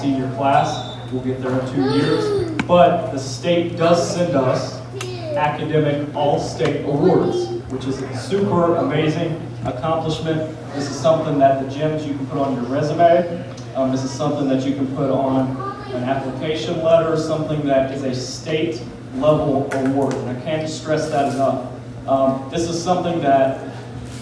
senior class. We'll get there in 2 years. But the state does send us academic all-state awards, which is a super amazing accomplishment. This is something that the gyms you can put on your resume. This is something that you can put on an application letter, something that is a state level award, and I can't stress that enough. This is something that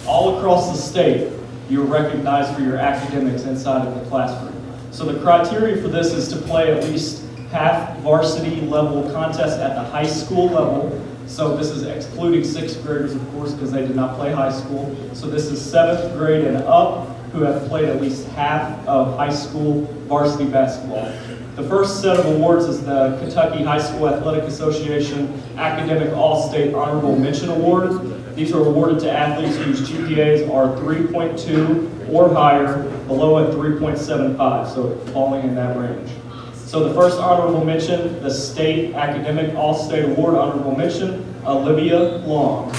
all across the state you're recognized for your academics inside of the classroom. So the criteria for this is to play at least half varsity level contests at the high school level. So this is excluding 6th graders, of course, because they did not play high school. So this is 7th grade and up who have played at least half of high school varsity basketball. The first set of awards is the Kentucky High School Athletic Association Academic All-State Honorable Mention Award. These are awarded to athletes whose GPAs are 3.2 or higher, below at 3.75, so falling in that range. So the first honorable mention, the State Academic All-State Award honorable mention, Olivia Long.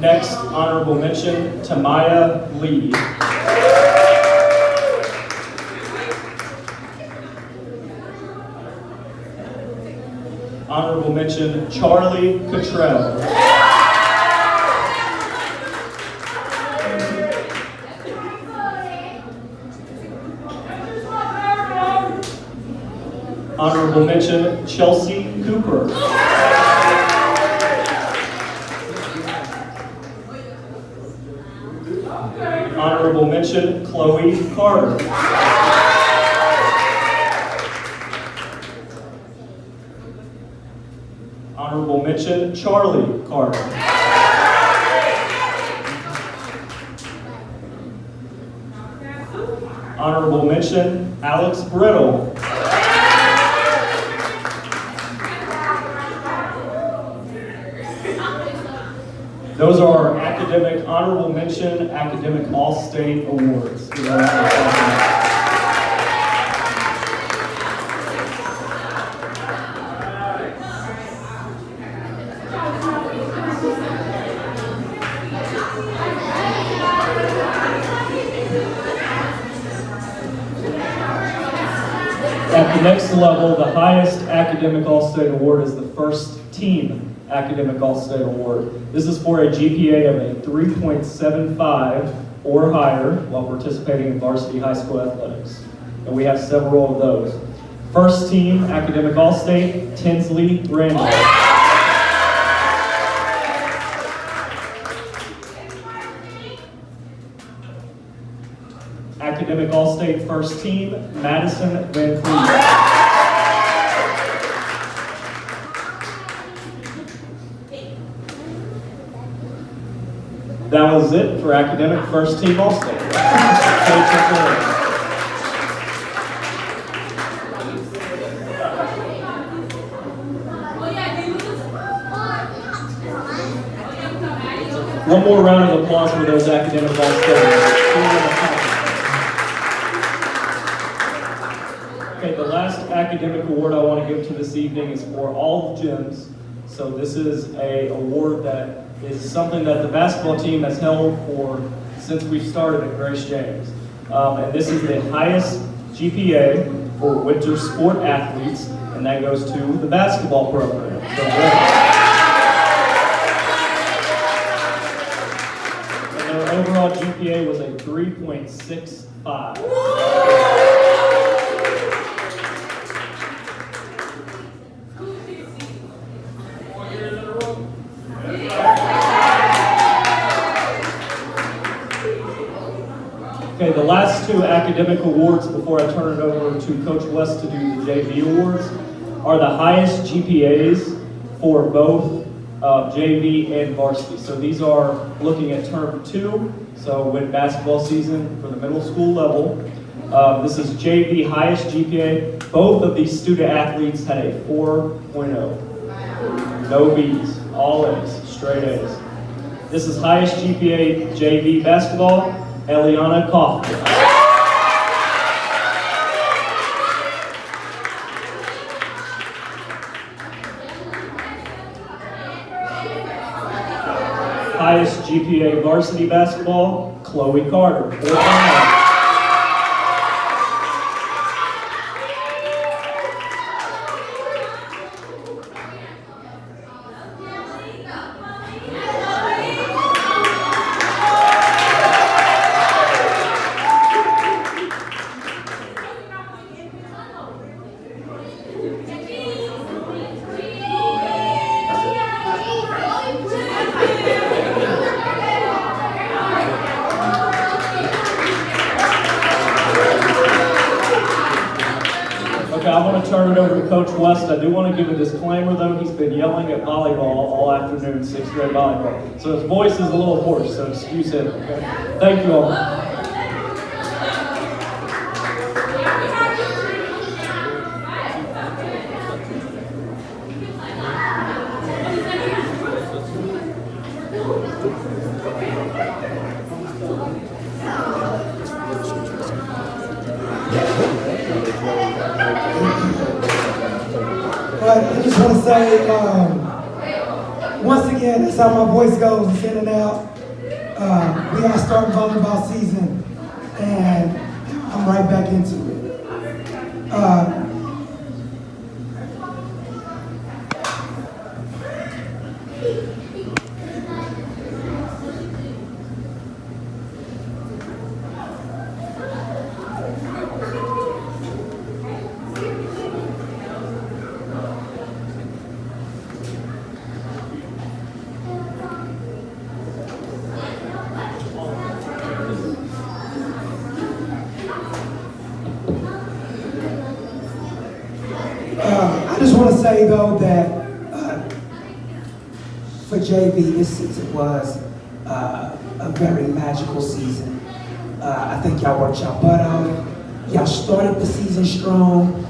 Next honorable mention, Tamaya Lee. Honorable mention, Charlie Cottrell. Honorable mention, Chelsea Cooper. Honorable mention, Chloe Carter. Honorable mention, Charlie Carter. Honorable mention, Alex Brittle. Those are our academic honorable mention, academic all-state awards. At the next level, the highest academic all-state award is the first team Academic All-State Award. This is for a GPA of a 3.75 or higher while participating in varsity high school athletics. And we have several of those. First team Academic All-State, Tinsley Randall. Academic All-State First Team, Madison Van Cleave. That was it for Academic First Team All-State. One more round of applause for those Academic All-State. Okay, the last academic award I want to give to this evening is for all gyms. So this is an award that is something that the basketball team has held since we started at Grace James. And this is the highest GPA for winter sport athletes, and that goes to the basketball program. So and their overall GPA was a 3.65. Okay, the last two academic awards before I turn it over to Coach West to do the JV awards are the highest GPAs for both JV and varsity. So these are looking at term 2, so with basketball season for the middle school level. This is JV highest GPA. Both of these student athletes had a 4.0. No B's, all A's, straight A's. This is highest GPA JV basketball, Eliana Kaufman. highest GPA varsity basketball, Chloe Carter. 4.0. Okay, I want to turn it over to Coach West. I do want to give a disclaimer though. He's been yelling at volleyball all afternoon, 6th grade volleyball. So his voice is a little hoarse, so excuse him, okay? Thank you all. But I just want to say, once again, that's how my voice goes, it's in and out. We are starting volleyball season, and I'm right back into it. I just want to say though that for JV, this season was a very magical season. I think y'all worked y'all butt off. Y'all started the season strong,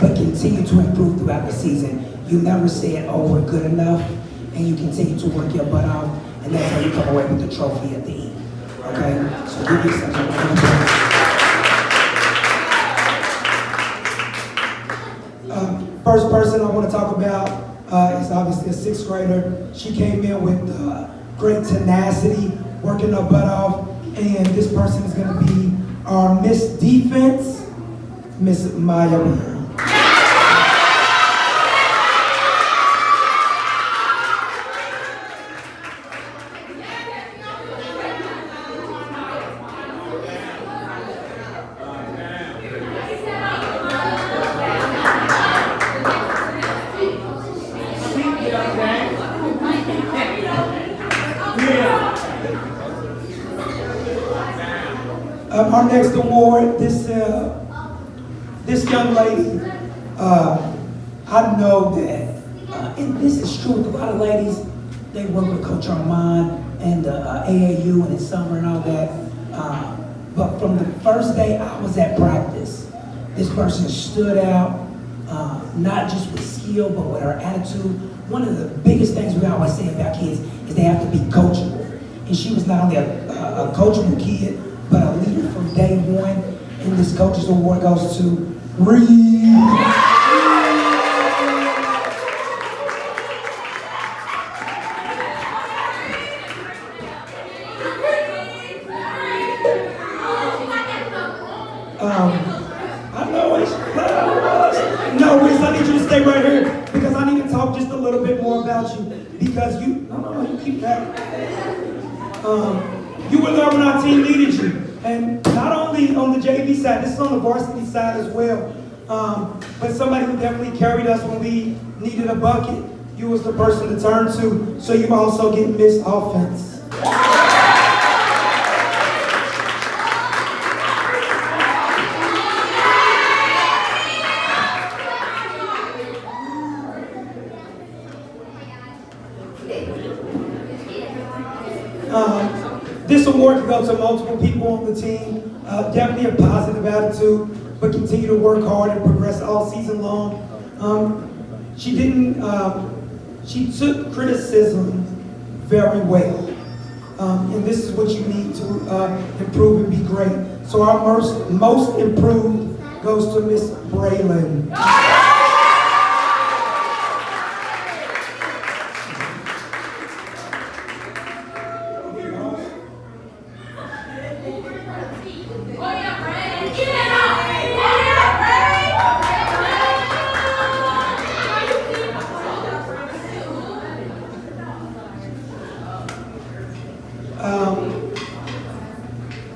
but continue to improve throughout the season. You never said, oh, we're good enough, and you continue to work your butt off, and that's how you come away with the trophy at the end. Okay? So give yourself a round of applause. First person I want to talk about is obviously a 6th grader. She came in with great tenacity, working her butt off, and this person is going to be our Miss Defense, Miss Maya. Our next award, this young lady, I know that, and this is true with a lot of ladies, they work with Coach Armand and AAU and in summer and all that, but from the first day I was at practice, this person stood out, not just with skill, but with her attitude. One of the biggest things we always say about kids is they have to be coachable. And she was not only a coachable kid, but a leader from day one. And this Coach's Award goes to Reed. I know it's, no, Reese, I need you to stay right here because I need to talk just a little bit more about you because you keep that. You were there when our team needed you. And not only on the JV side, this is on the varsity side as well. But somebody who definitely carried us when we needed a bucket. You was the person to turn to, so you also get Miss Offense. This award can go to multiple people on the team. Definitely a positive attitude, but continue to work hard and progress all season long. She took criticism very well. And this is what you need to improve and be great. So our most improved goes to Miss Braylon.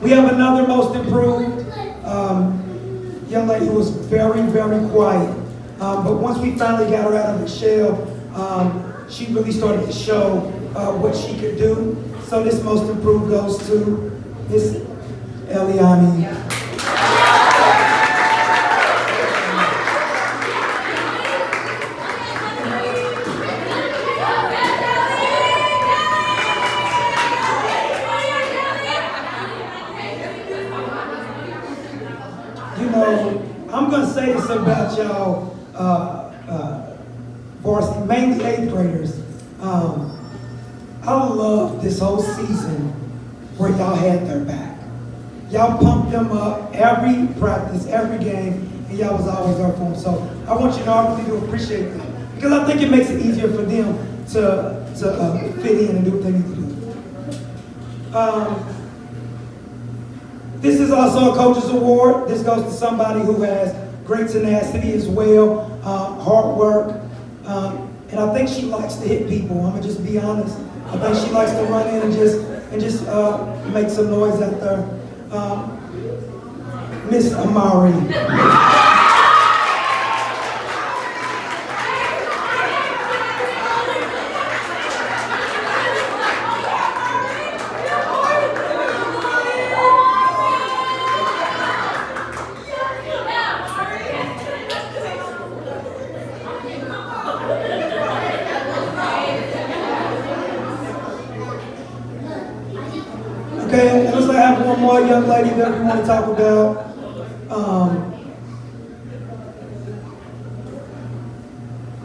We have another most improved young lady who was very, very quiet. But once we finally got her out of the shell, she really started to show what she could do. So this most improved goes to Miss Eliani. You know, I'm gonna say this about y'all, varsity, mainly 8th graders. I love this whole season where y'all had their back. Y'all pumped them up every practice, every game, and y'all was always there for them. So I want you to know I really do appreciate that, because I think it makes it easier for them to fit in and do what they need to do. This is also a coach's award. This goes to somebody who has great tenacity as well, hard work, and I think she likes to hit people. I'm gonna just be honest. I think she likes to run in and just make some noise out there. Miss Amari. Okay, it looks like I have one more young lady that we want to talk about.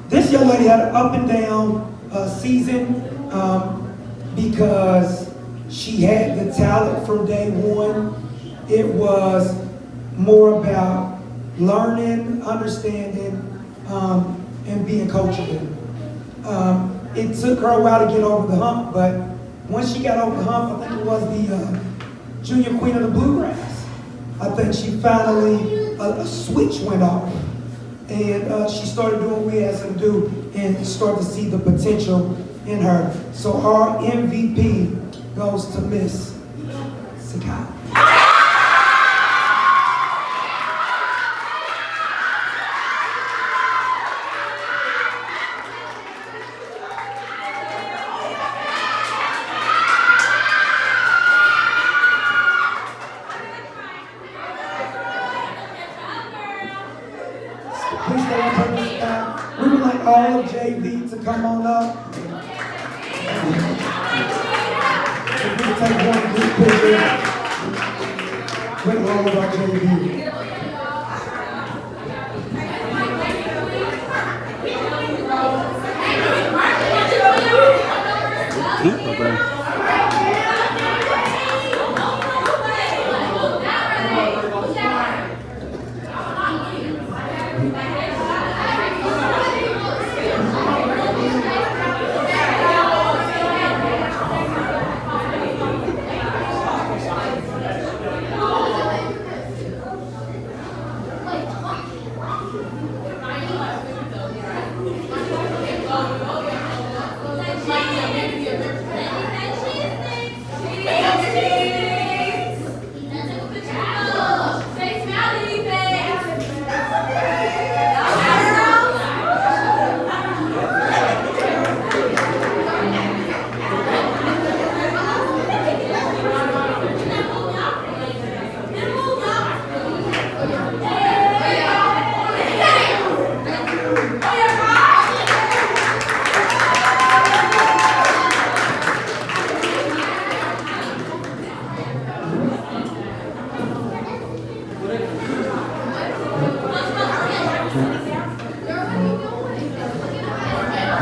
This young lady had an up and down season because she had the talent from day one. It was more about learning, understanding, and being coachable. It took her a while to get over the hump, but once she got over the hump, I think it was the junior queen of the bluegrass. I think she finally, a switch went off. And she started doing what we asked her to do and started to see the potential in her. So our MVP goes to Miss Sakai. Please stay up on this spot. We would like all of JV to come on up. If we can take one group picture with all of our JV.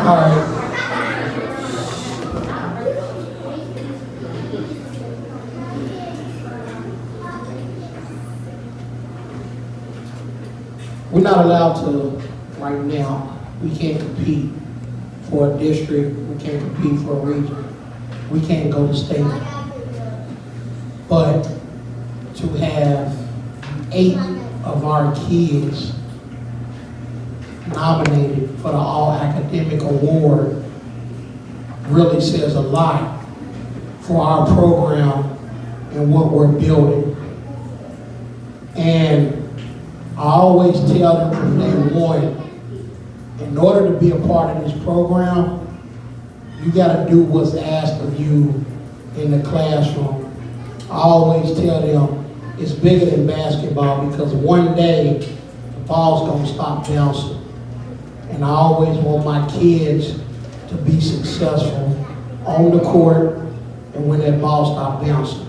All right. We're not allowed to, right now, we can't compete for a district, we can't compete for a region, we can't go to state. But to have 8 of our kids nominated for the All Academic Award really says a lot for our program and what we're building. And I always tell them from day one, in order to be a part of this program, you gotta do what's asked of you in the classroom. I always tell them it's bigger than basketball because one day the ball's gonna stop bouncing. And I always want my kids to be successful on the court and when that ball stops bouncing.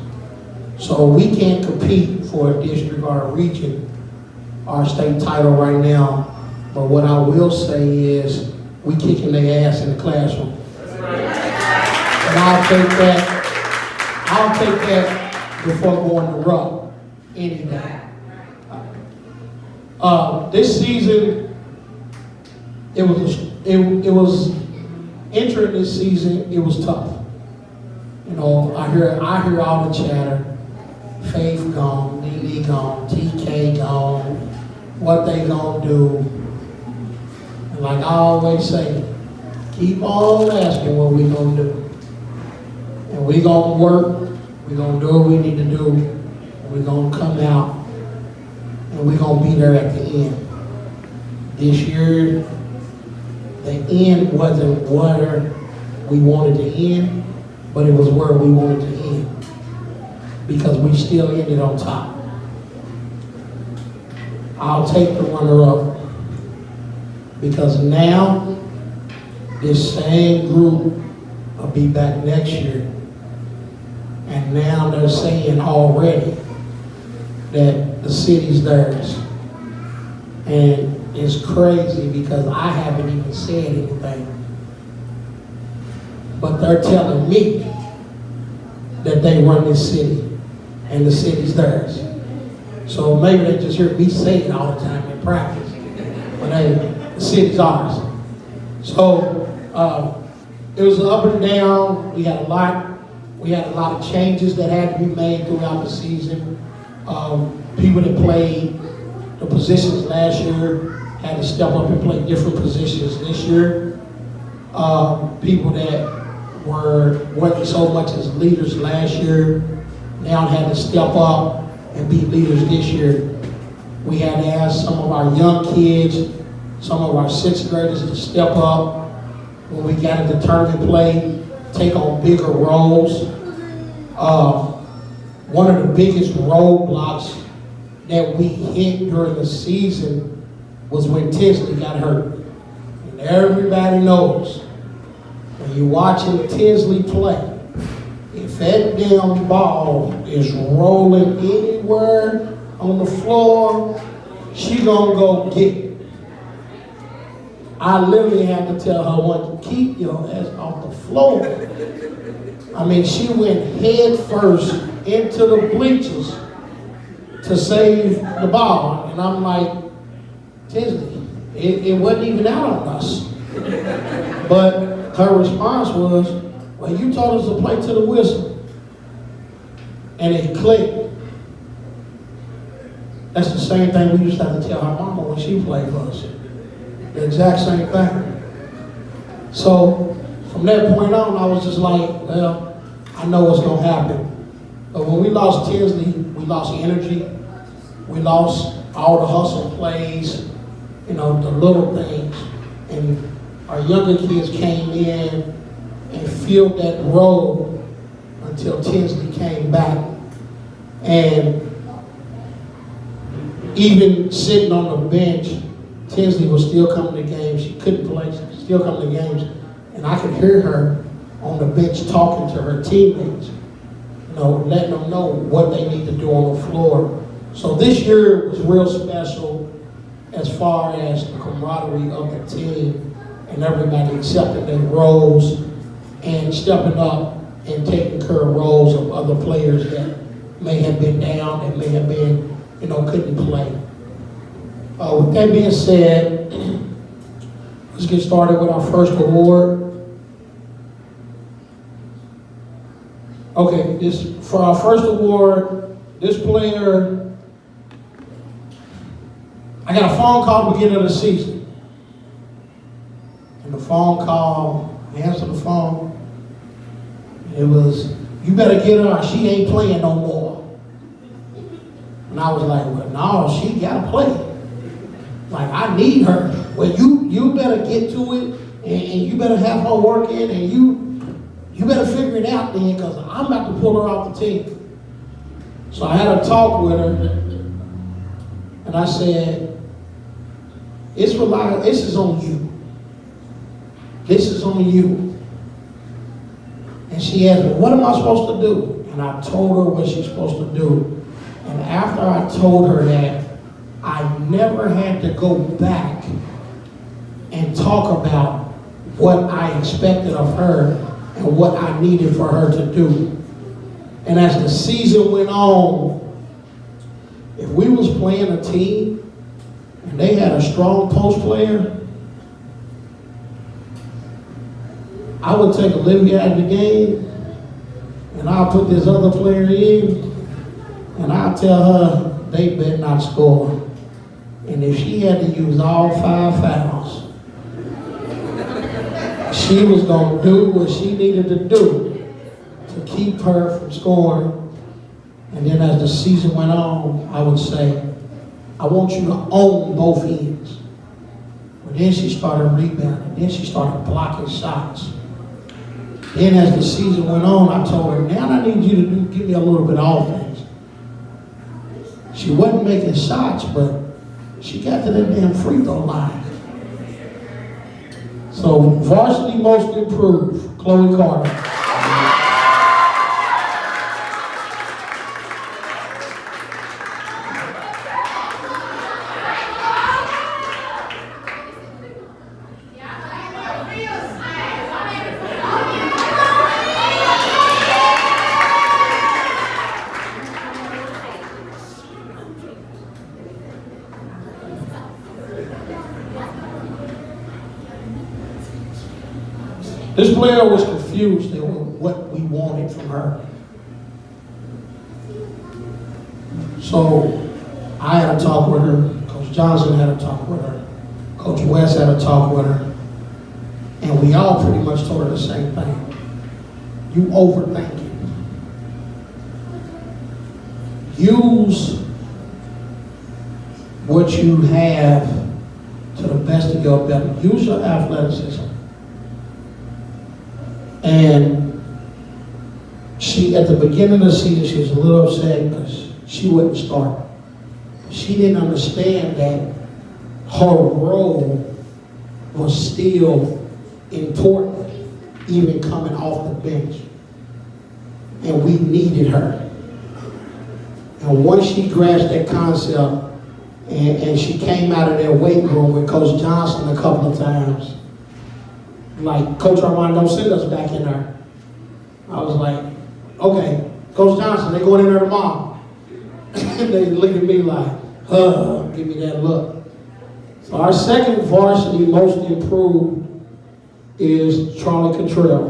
So we can't compete for a district or a region or a state title right now, but what I will say is we kicking their ass in the classroom. And I'll take that before going to ruck any day. This season, it was entering this season, it was tough. You know, I hear all the chatter. Faith gone, DD gone, TK gone, what they gonna do. And like I always say, keep on asking what we gonna do. And we gonna work, we gonna do what we need to do, and we gonna come out, and we gonna be there at the end. This year, the end wasn't where we wanted to end, but it was where we wanted to end. Because we still ended on top. I'll take the runner-up because now this same group will be back next year, and now they're saying already that the city's theirs. And it's crazy because I haven't even said anything, but they're telling me that they run this city and the city's theirs. So maybe they just hear me say it all the time in practice, but hey, the city's ours. So it was up and down. We had a lot of changes that had to be made throughout the season. People that played the positions last year had to step up and play different positions this year. People that wasn't so much as leaders last year now had to step up and be leaders this year. We had to ask some of our young kids, some of our sixth graders to step up when we got into tournament play, take on bigger roles. One of the biggest roadblocks that we hit during the season was when Tinsley got hurt. And everybody knows, when you're watching Tinsley play, if that damn ball is rolling anywhere on the floor, she gonna go get it. I literally had to tell her, "What, keep your ass off the floor." I mean, she went head first into the bleachers to save the ball. And I'm like, Tinsley, it wasn't even out on us. But her response was, "Well, you told us to play to the whistle." And it clicked. That's the same thing we used to have to tell her mama when she played for us. The exact same thing. So from that point on, I was just like, well, I know what's gonna happen. But when we lost Tinsley, we lost energy. We lost all the hustle plays, you know, the little things. And our younger kids came in and filled that role until Tinsley came back. And even sitting on the bench, Tinsley was still coming to games. She couldn't play, she was still coming to games. And I could hear her on the bench talking to her teammates, you know, letting them know what they need to do on the floor. So this year was real special as far as the camaraderie of the team and everybody accepting their roles and stepping up and taking care of roles of other players that may have been down, that may have been, you know, couldn't play. With that being said, let's get started with our first award. Okay, for our first award, this player, I got a phone call at the beginning of the season. And the phone call, I answered the phone. It was, you better get her, she ain't playing no more. And I was like, well, no, she gotta play. Like, I need her. Well, you better get to it, and you better have her working, and you better figure it out then, because I'm about to pull her off the team. So I had a talk with her, and I said, this is on you. This is on you. And she asked me, what am I supposed to do? And I told her what she's supposed to do. And after I told her that, I never had to go back and talk about what I expected of her and what I needed for her to do. And as the season went on, if we was playing a team and they had a strong post player, I would take Olivia out of the game and I'll put this other player in and I'll tell her they better not score. And if she had to use all 5 fouls, she was going to do what she needed to do to keep her from scoring. And then as the season went on, I would say, I want you to own both ends. But then she started rebounding. Then she started blocking shots. Then as the season went on, I told her, now I need you to give me a little bit of offense. She wasn't making shots, but she got to that damn free throw line. So, varsity most improved, Chloe Carter. This player was confused at what we wanted from her. So I had a talk with her, Coach Johnson had a talk with her, Coach West had a talk with her, and we all pretty much told her the same thing. You overthink it. Use what you have to the best of your ability. Use your athleticism. And she, at the beginning of the season, she was a little upset because she wouldn't start. She didn't understand that her role was still important, even coming off the bench. And we needed her. And once she grasped that concept, and she came out of their weight room with Coach Johnson a couple of times, like, Coach Armand, don't send us back in there. I was like, okay, Coach Johnson, they going in there tomorrow. They look at me like, give me that look. So our second varsity most improved is Charlie Cottrell.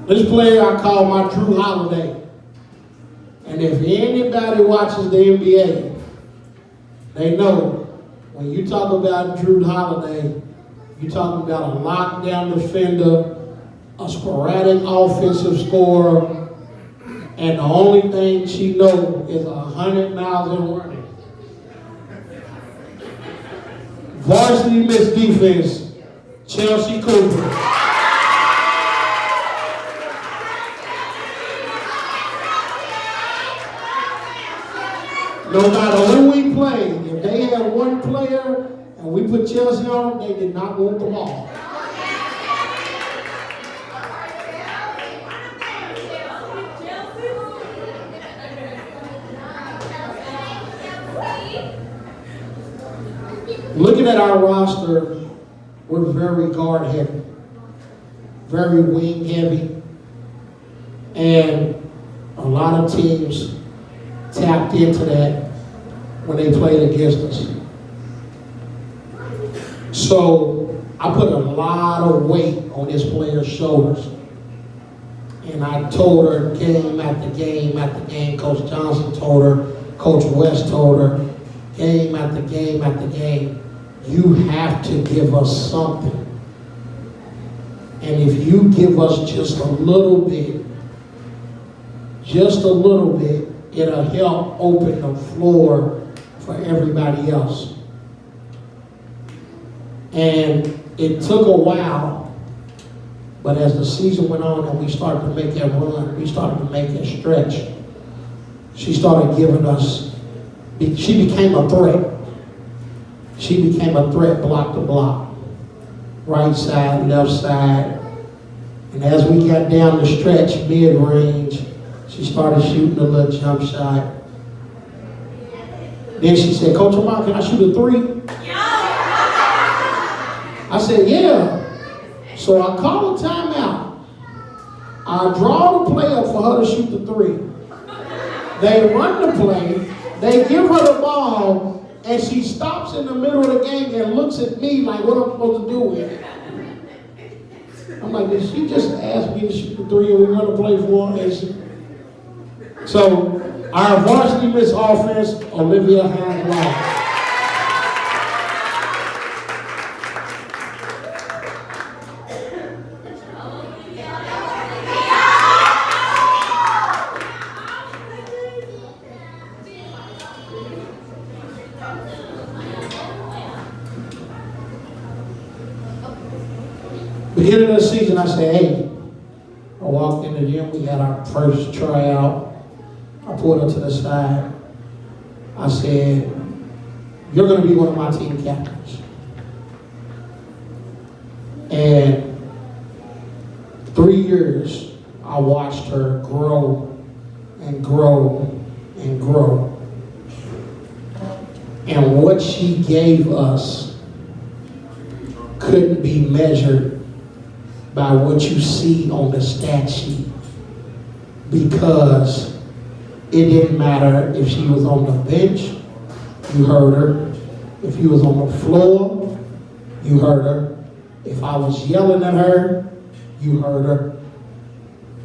This player I call my Drew Holiday. And if anybody watches the NBA, they know when you talk about Drew Holiday, you're talking about a lockdown defender, a sporadic offensive scorer, and the only thing she knows is 100 miles in running. Varsity Miss Defense, Chelsea Cooper. No matter who we played, if they had one player and we put Chelsea on them, they did not want the ball. Looking at our roster, we're very guard heavy, very wing heavy, and a lot of teams tapped into that when they played against us. So I put a lot of weight on this player's shoulders. And I told her game after game after game, Coach Johnson told her, Coach West told her, game after game after game, you have to give us something. And if you give us just a little bit, it'll help open the floor for everybody else. And it took a while, but as the season went on and we started to make that run, we started to make that stretch, she started giving us, she became a threat. She became a threat block to block. Right side, left side. And as we got down the stretch, mid-range, she started shooting a little jump shot. Then she said, Coach Amar, can I shoot a 3? I said, yeah. So I called a timeout. I draw the play up for her to shoot the 3. They run the play, they give her the ball, and she stops in the middle of the game and looks at me like, what am I supposed to do with it? I'm like, did she just ask me to shoot the 3 and we run the play for her? So our varsity miss offense, Olivia Hines-Law. Beginning of the season, I said, hey, I walked in the gym, we had our first tryout. I pulled her to the side. I said, you're going to be one of my team captains. And 3 years, I watched her grow and grow and grow. And what she gave us couldn't be measured by what you see on the stat sheet, because it didn't matter if she was on the bench, you heard her. If you was on the floor, you heard her. If I was yelling at her, you heard her.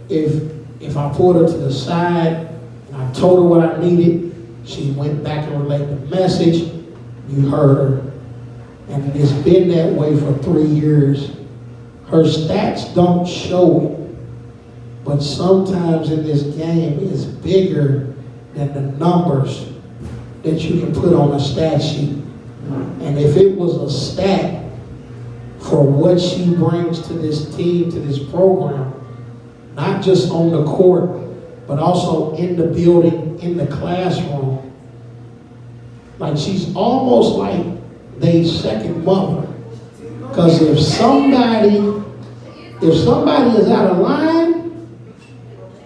If I pulled her to the side and I told her what I needed, she went back and relayed the message, you heard her. And it's been that way for 3 years. Her stats don't show it, but sometimes in this game it's bigger than the numbers that you can put on a stat sheet. And if it was a stat for what she brings to this team, to this program, not just on the court, but also in the building, in the classroom, like she's almost like their second mother. Because if somebody is out of line,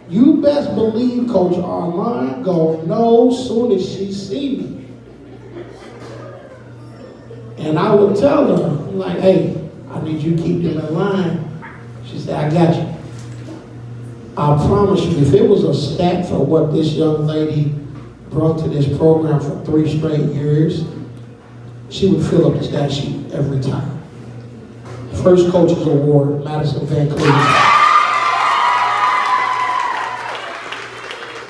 you best believe Coach Armand gonna know soon as she see me. And I would tell her, like, hey, I need you to keep them in line. She said, I got you. I promise you, if it was a stat for what this young lady brought to this program for 3 straight years, she would fill up the stat sheet every time. First Coaches Award, Madison Banquet.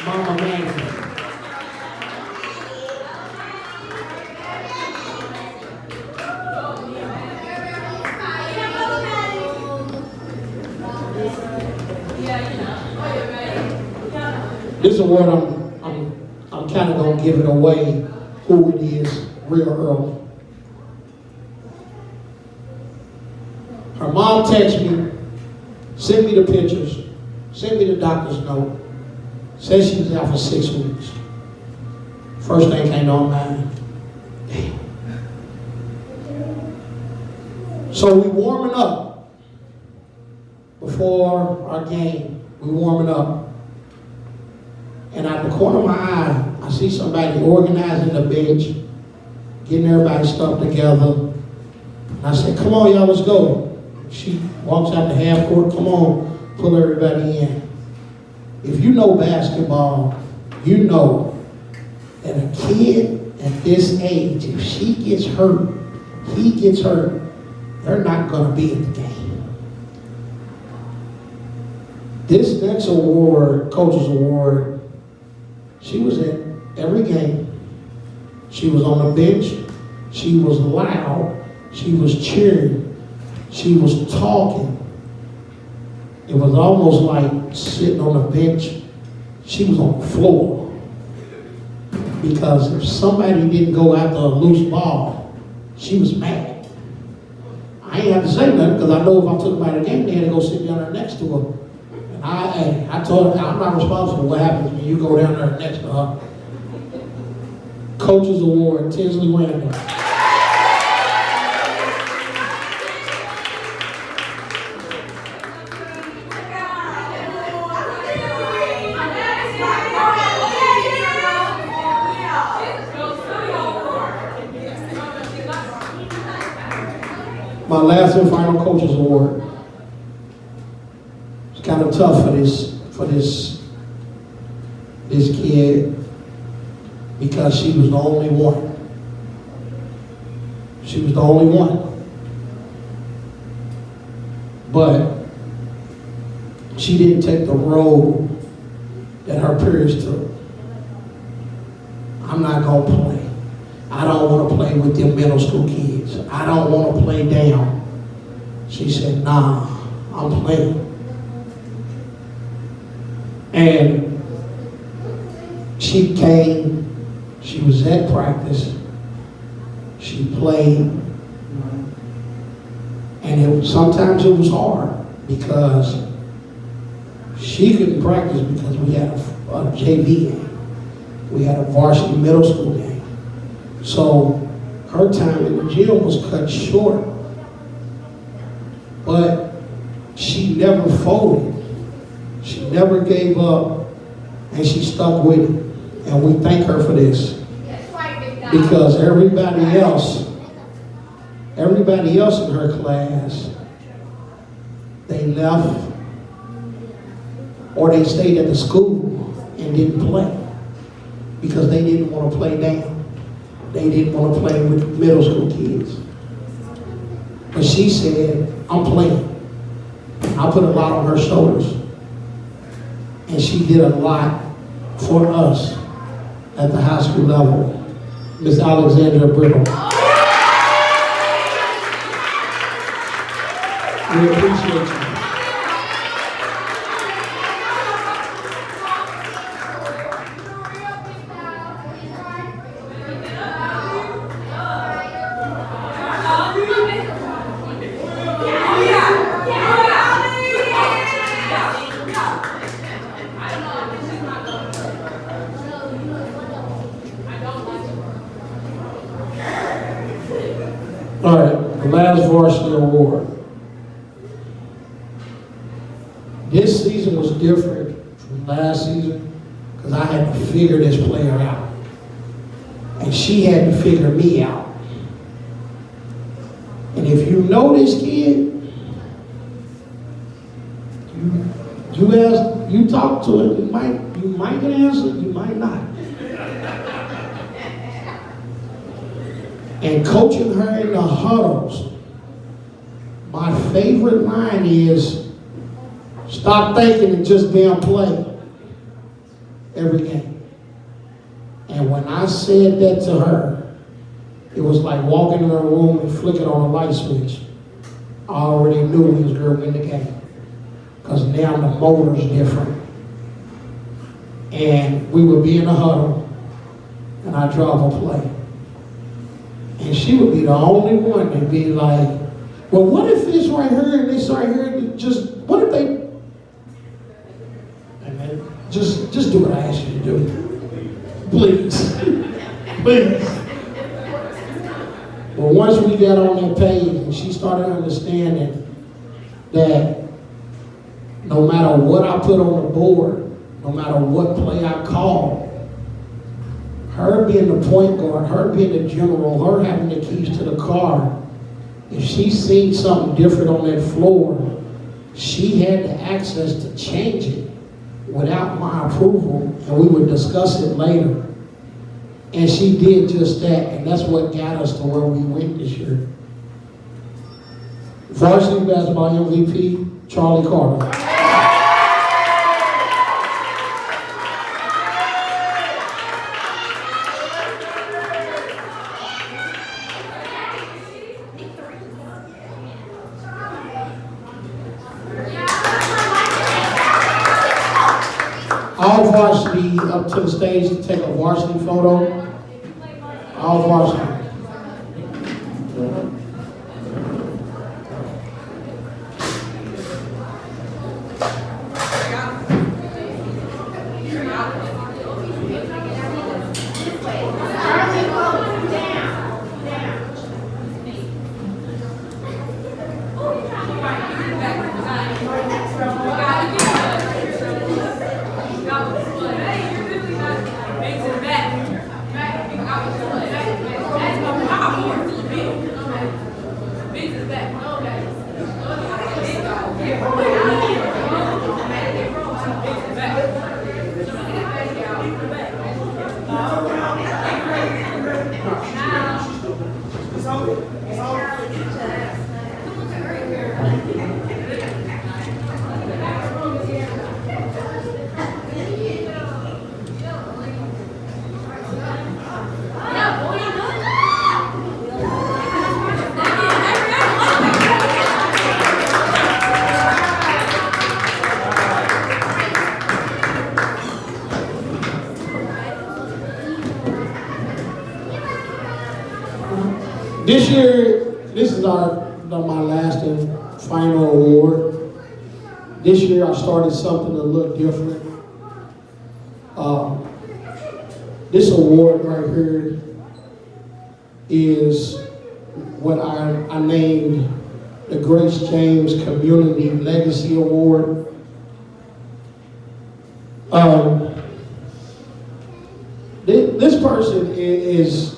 Mama Banquet. This award, I'm kind of gonna give it away who it is real early. Her mom texted me, sent me the pictures, sent me the doctor's note, said she was out for 6 weeks. First thing came on my mind, damn. So we warming up before our game. We warming up. And out the corner of my eye, I see somebody organizing the bench, getting everybody's stuff together. And I said, come on, y'all, let's go. She walks out the half court, come on, pull everybody in. If you know basketball, you know that a kid at this age, if she gets hurt, he gets hurt, they're not going to be at the game. This next award, Coach's Award, she was at every game. She was on the bench. She was loud. She was cheering. She was talking. It was almost like sitting on the bench. She was on the floor. Because if somebody didn't go after a loose ball, she was mad. I ain't have to say nothing because I know if I took her by the game, they had to go sit down there next to her. And I told her, I'm not responsible for what happens when you go down there next to her. Coach's Award, Tinsley Randall. My last and final Coach's Award. It's kind of tough for this kid because she was the only one. She was the only one. But she didn't take the road that her peers took. I'm not gonna play. I don't want to play with them middle school kids. I don't want to play down. She said, nah, I'm playing. And she came, she was at practice, she played, and sometimes it was hard because she couldn't practice because we had a JV game. We had a varsity middle school game. So her time in the gym was cut short. But she never folded. She never gave up, and she stuck with it. And we thank her for this. Because everybody else in her class, they left or they stayed at the school and didn't play because they didn't want to play down. They didn't want to play with middle school kids. But she said, I'm playing. I put a lot on her shoulders. And she did a lot for us at the high school level. Miss Alexandra Brittle. We appreciate you. All right, the last varsity award. This season was different from last season because I had to figure this player out. And she had to figure me out. And if you know this kid, you talk to him, you might answer, you might not. And coaching her in the huddles, my favorite line is, stop thinking and just damn play every game. And when I said that to her, it was like walking in her room and flicking on a light switch. I already knew we was going to win the game. Because now the motor's different. And we would be in a huddle, and I'd drop a play. And she would be the only one to be like, well, what if this right here and this right here, what if they, and then just do what I asked you to do. Please. Please. But once we got on that page and she started understanding that no matter what I put on the board, no matter what play I call, her being the point guard, her being the general, her having the keys to the car, if she seen something different on that floor, she had the access to change it without my approval, and we would discuss it later. And she did just that, and that's what got us to where we went this year. Varsity basketball MVP, Charlie Carter. All varsity up to the stage to take a varsity photo. All varsity. This year, this is my last and final award. This year I started something a little different. This award right here is what I named the Grace James Community Legacy Award. This person is,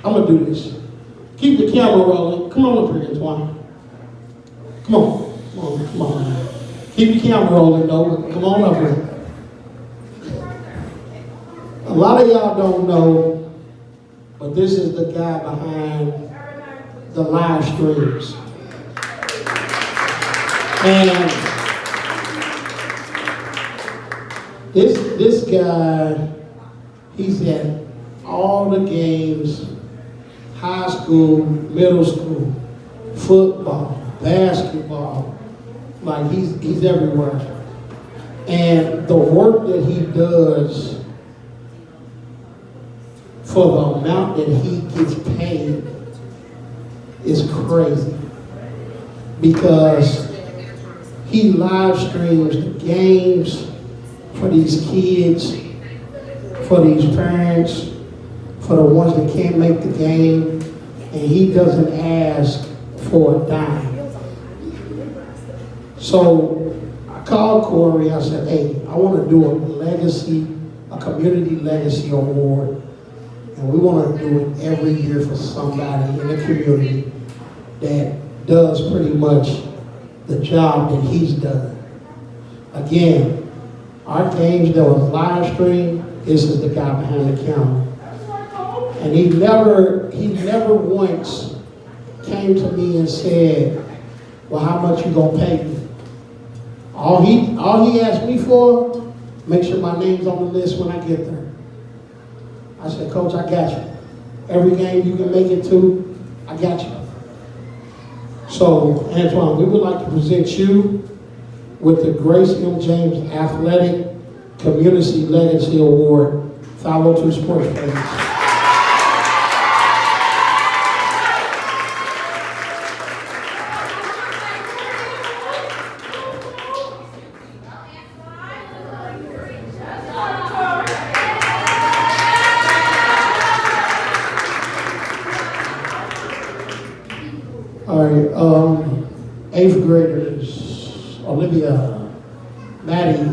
I'm gonna do this. Keep the camera rolling. Come on up here, Antoine. Come on. Keep the camera rolling though. Come on up here. A lot of y'all don't know, but this is the guy behind the live streams. And this guy, he's at all the games, high school, middle school, football, basketball, like he's everywhere. And the work that he does for the amount that he gets paid is crazy. Because he live streams the games for these kids, for these parents, for the ones that can't make the game, and he doesn't ask for a dime. So I called Corey, I said, hey, I want to do a community legacy award, and we want to do it every year for somebody in the community that does pretty much the job that he's done. Again, our games that was live streamed, this is the guy behind the camera. And he never once came to me and said, well, how much you gonna pay me? All he asked me for, make sure my name's on the list when I get there. I said, Coach, I got you. Every game you can make it to, I got you. So, Antoine, we would like to present you with the Grace M. James Athletic Community Legacy Award, 502 Sports Page. All right, 8th graders, Olivia, Maddie,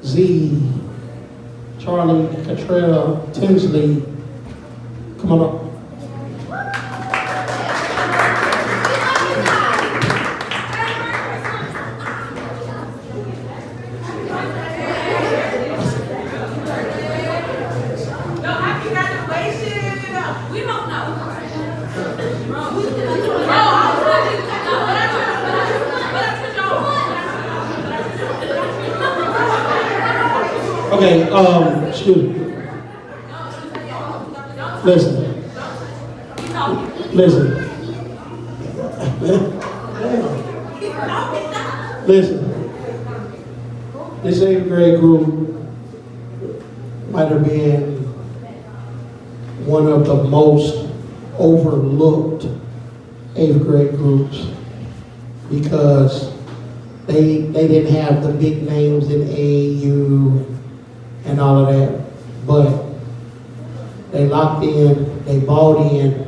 Z, Charlie, Catrell, Tinsley, come on up. We don't know. Okay, excuse me. Listen. Listen. Listen. This 8th grade group might have been one of the most overlooked 8th grade groups because they didn't have the big names in AAU and all of that, but they locked in, they bought in,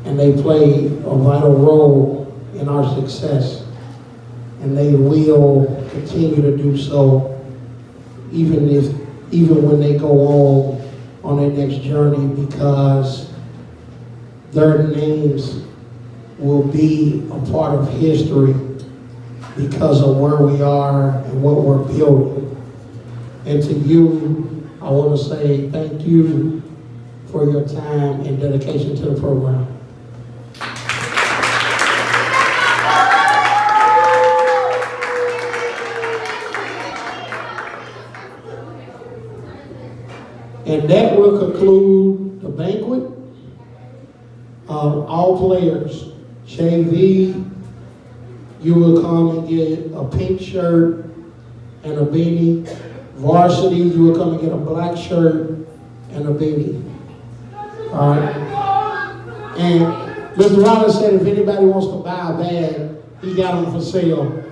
and they played a vital role in our success. And they will continue to do so, even when they go on their next journey, because their names will be a part of history because of where we are and what we're building. And to you, I want to say thank you for your time and dedication to the program. And that will conclude the banquet. All players, JV, you will come and get a pink shirt and a beanie. Varsity, you will come and get a black shirt and a beanie. All right. And Mr. Rollins said if anybody wants to buy a bag, he got them for sale.